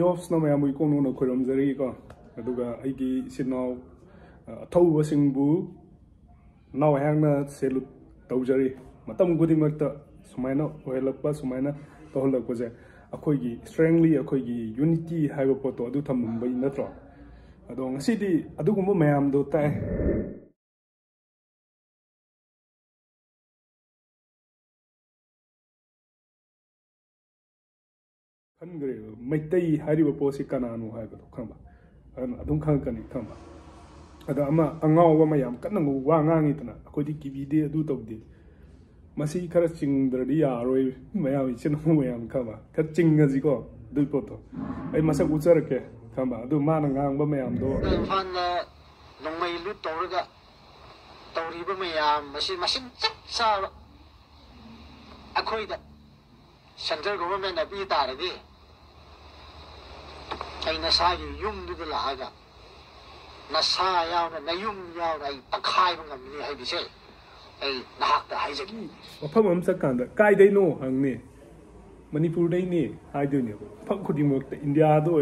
offs na mayam ko no khorom jari ko aduga aigi sinau thau singbu naw hang na selu tawjari matam gudi makta sumaina oilakpa sumaina tohlakpa je akhoi strongly akhoi unity haiba poto adu thambai natro ado ngasidi adugumba mayam do tai Hungry, Maitai Hariba Posi Kananu Hago Kamba, and I don't can't come. Adama Angawa Mayam, Kanangu, Wangang itna, Kodi Kibide, do of the Masi Karaching the Dia, Roy, Mayam, Chinam Kama, catching as you go, do poto. I must have Uzarke, Kamba, do Manang Mayam do. No may loot Toriga Toriba Mayam, machine, Sar Akoida. Central government of Italy. I Nasai, Yum to the Laga Nasaya, Nayum Yao, a kind of me, I say. A Nahaka Isaac. Pump Sakanda, Kai they know, hung me. Manipur they need, I don't know. Pump could you work the India, do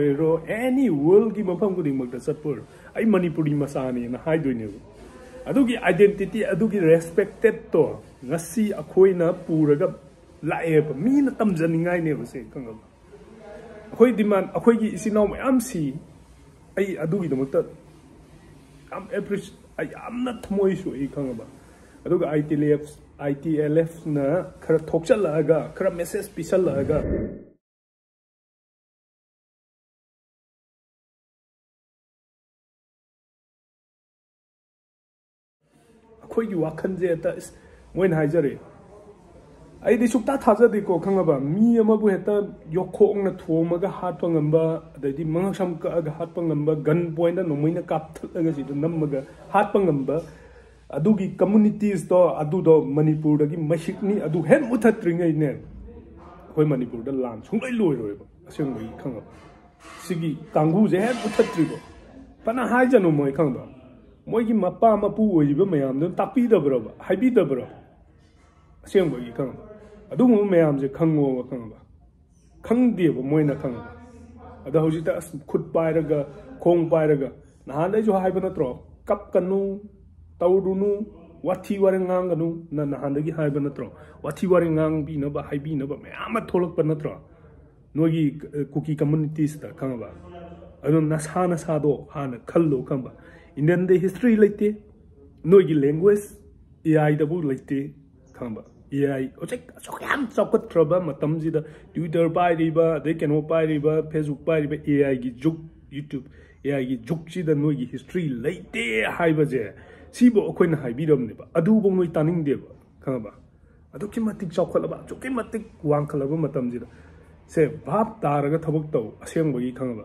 any world give a pump could you work the support. I Manipuri Masani and I don't know. Adugi identity, Adugi respected to Nasi Akoina Puraga. Laep, me na tamjaning I never say, Kanga. Hoi demand, a quay is in our see. I do the motor. I'm not more issue, a Kanga. I do ITLF na Karatokalaga, Karameses Pisalaga. A quay you are considered when I jury. I did Sukta Taza de Kokanga, me a mabueta, Yoko on the Tuomaga Harpangamba, the Mangashamka Harpangamba, gunpoint and Nomina Cap, the Namaga, Harpangamba, Adugi communities do Adudo Manipur, the Mashikni, Adu Hen with a string in name. When Manipur, the land, whom I lower, assuming Kanga. Sigi, Kangu, they had with a trigo. Panahaja no Moy Kanga. Moigi Mapa Mapu, you may am the tapi the bro, Hibi the bro. Same way you come. I don't know the Kango Kanga. Kang dear, Moina Kanga. A dojita could buy the ga, Kong buy the ga. Nahanda you have a throw. Kap canoe, Taudunu, what he wearing anganu, Nanahanda have a throw. What he wearing ang be no, but I be no, but I'm a tolok panatra. Nogi Kuki communities that Kanga. I don't Nashana Sado, Hana, Kallo Kamba. In then the history like the Nogi language, AI double like the Kamba. AI, Sokam Socket Trouble, Matamzi, the Twitter by river, they can buy river, Facebook by river, AI juk, YouTube, AI jukchi, the Nogi history, late day, Hibaze, Sibo, Oquin Hibidom, Adubong Tanning Deva, Kamba. Adukimatic chocolate, Chokimatic one calabum Matamzi. Say, Bab Taraga Tabukto, Assembly Kanga.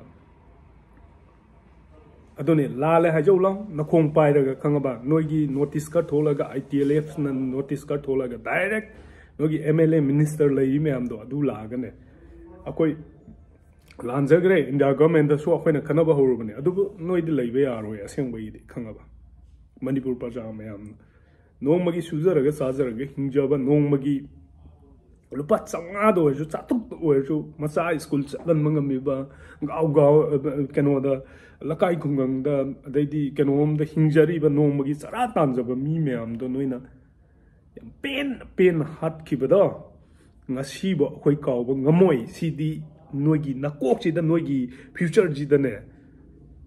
Adone Lale Hajolang, Nakong Pairaga Kangaba, Nogi notice Cartolaga, ITLF, notice Cartolaga, direct Nogi MLA Minister Laimamdo, Adula Gane. Akoi Lanzagre in the government, the Swap when a Kanaba Horubane, Adu no delay, are assembly Kangaba. Manipur Pajamayam. No Magi Suzaraga, Sazaraga, Hinjaba, no Magi Lupat Samado, Satu, Masai school, Mangamiba, Gauga, Canoda. Lakai Kungang, the Canom, the Hinjari, but no Magi Saratans of a memeam, the Noina. Pain hot kibada. Nasiba, Hoika, Namoy, CD, Nogi, Nakochi, the Nogi, future Gidane.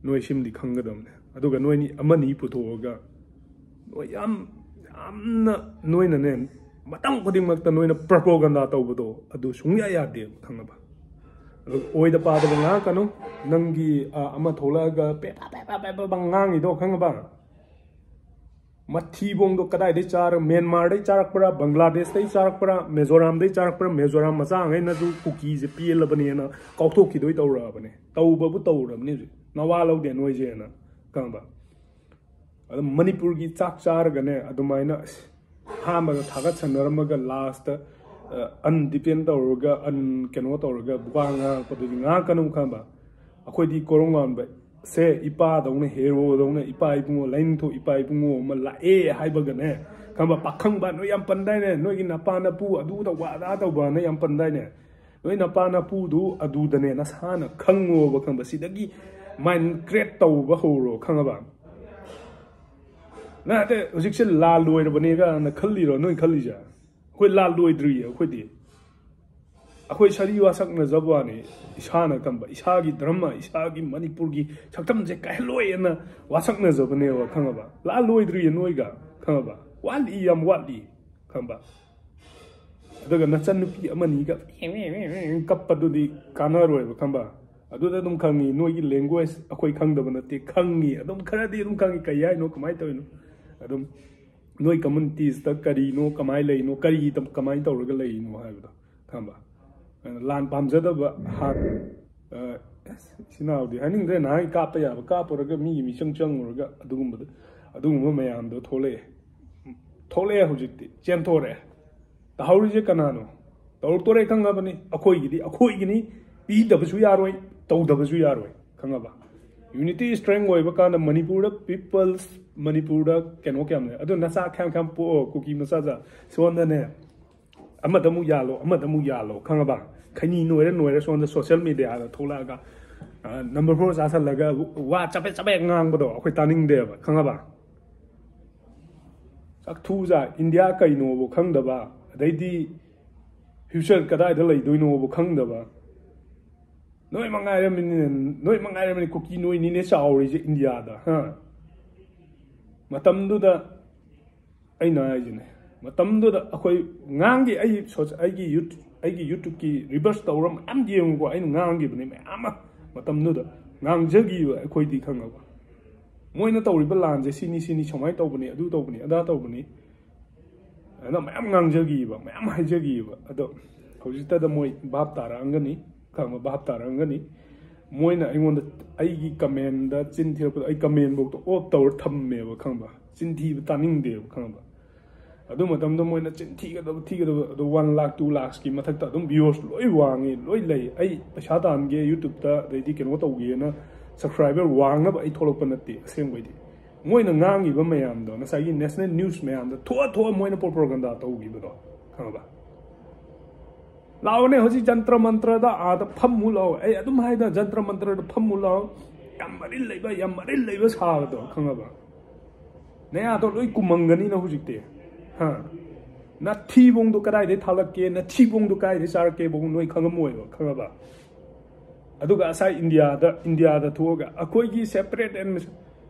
No shim the Kangadam. I don't know any money put over. I'm not knowing a name, but I'm putting the Noina propaganda over the Adushunga de Kangaba. Oi the part of the Nakano, Nangi Amatolaga, Bangang, do Kangaba. Matibong do Kadai de Char, Myanmar de Charakpura, Bangladesh de Charakpura, Mizoram de Charakpura, Mizoram Mazang, and Nadu cookies, a peel of banana, Kautoki do it over Rabane, Tauba Butora, music, Nawalo de Noisiana, Kamba. Manipurgi Chak Chargane, Adumina, Hammer, Tagat and Ramaga last. Undependent orga, uncannot orga, Banga, Podinga Kanum Kamba. Aquadi Korongan, but say Ipa, the only hero, the only Ipa, Lento, Ipa, Mala, Hibagane, Kamba Pakamba, no Yampandine, no in a Panapu, do the Wada, Bana Yampandine. noi na pa na pu du adu da ne na sa na khango ba khang ba sidagi mind create tau ba horo khang ba na te hojik se la loi ba ne ga na khali ro noi khali ja khoi la loi dri khoi di akhoi shari wa sak na zabwa ne isa na kam ba isa gi drama isa gi manipur gi saktam je kai loi na wa sak na zob ne wa khang ba la loi dri noi ga khang ba wali yam wali khang ba daga na chan nupi amani ga kapadu di kana roi ba khang ba adu da dum khangi noi gi language akhoi khang da ba na te khangi adum khara di dum khangi kai ai no kamai to no adum noi communities ta kari no kamai lei no kari tam kamai to ga lei no ha ba khang ba lan pam za da ba ha sinau di haning re na ka pa ya ka por ga mi chang chang ro ga adum mayam do thole hu jik ti chen to re ta hauri je kana no to re khang ba ni akhoi gi ni pi da ba su ya roi to da ba su ya roi khang ba unity strength oi ba ka na manipur da people's manipur da keno kyam ne adu na sa kham po kuki ma sa za son da ne ama da mu ya lo khang ba khani noi re son da social media da thola ga number 4 sa la ga wa chape ngang ba do akhoi taning de ba khang ba sak thu za india kai no bo khang da ba dai di future kadai da lai doi no bo khang da ba noi mangai re kuki noi ni ne chaw ri india da ha matam du da ai na ai ne matam du da akhoi ngang gi ai gi youtube ki reverse tawram am yeng ko ai ngang gi bne ama matam du da ngang je gi akhoi di khang ba moi na tawri ba lan je sini chomai taw bne adu taw bne ada taw bne na mayam ngang je gi ba mayam hai je gi ba ado hojita da moi bap tara angani khang ba bap tara angani moi na ingon da ai gi comment da chin thir ai comment bok to op taw tham me ba khang ba chin thi ba taning de khang ba adu matam da moi na chin thi ga da 1 lakh 2 lakh ki mathak ta dum views loi wangi loi lei ai pasha tan ge youtube ta dei di keno taw ge na subscriber wang na ba ai tholok pa na ti asem bai di moi na ngang gi ba mayam do na sai national news mayam da tho moi na propaganda taw gi ba do khang ba lao ne hoji jantra mantra da a da phammu lao ai adum hai da jantra mantra da phammu lao yam maril lei ba sa do khang ba ne a to loi kumangani na hoji te ha na thi bong do kadai de thalak ke na thi bong do kai de sar ke bong noi khang moi ba khang ba aduga asai india da thoga akoi gi separate and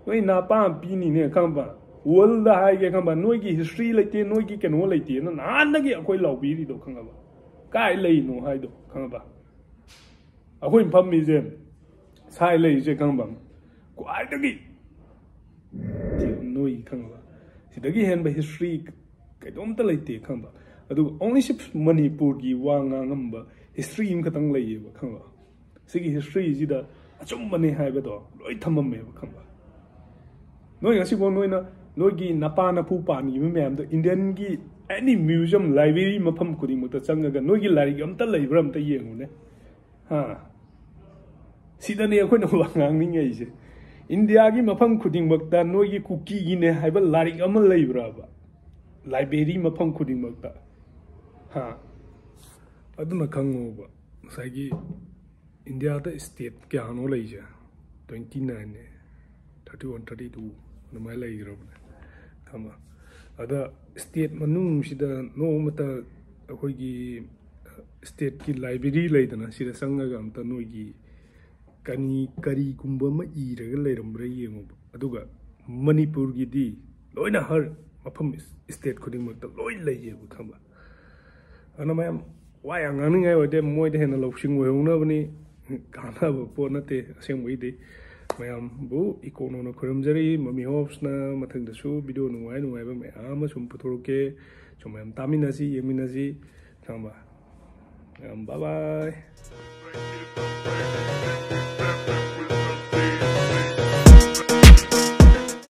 noi na pa pi ni ne khang ba world da hai ge khang ba noi gi history lai te noi gi keno lai te na nan da gi akoi lau bi ri do khang ba kai lei no hai do khang ba akoi pham mi je sai lei je khang ba kwai da gi noi khang ba si da gi hen ba history kai dom ta lai te khang ba adu only ship manipur gi wa nga ngam ba history im khatang lai ba khang ba sigi history ji da achum mane hai ba do loi thamam me ba khang ba noi ngasi bo noi na noi gi napa na pu pa ni me am da indian gi any museum library mafam kudi mu ta changa ga noi gi lari am ta lai bram ta yengu ne ha sida ne khoi no wa ngang ni ngai je india gi mafam khuding mak ta noi gi kuki gi ne hai ba lari am lai bra ba library mafam khuding mak ta ha aduna khango ba sai gi india da state kya no lai je 29 ne 31 32 no mai lai ro ba kama ada state manung sida no mata akhoi gi state ki library lai dana sida sanga ga amta no gi kari kumba ma i raga lai ram ra yengo aduga manipur gi di loina har mafam state khuding mak ta loi lai ye bu khamba ana mayam wa yang ang ngai wa de moi de hena loksing we hong na bani kana ba po na te aseng bai de mayam bu ikono na khuram jari mami hops na mathang da su video nuai ba me ama sum puthor ke chomayam tamina si yemina si thamba bye bye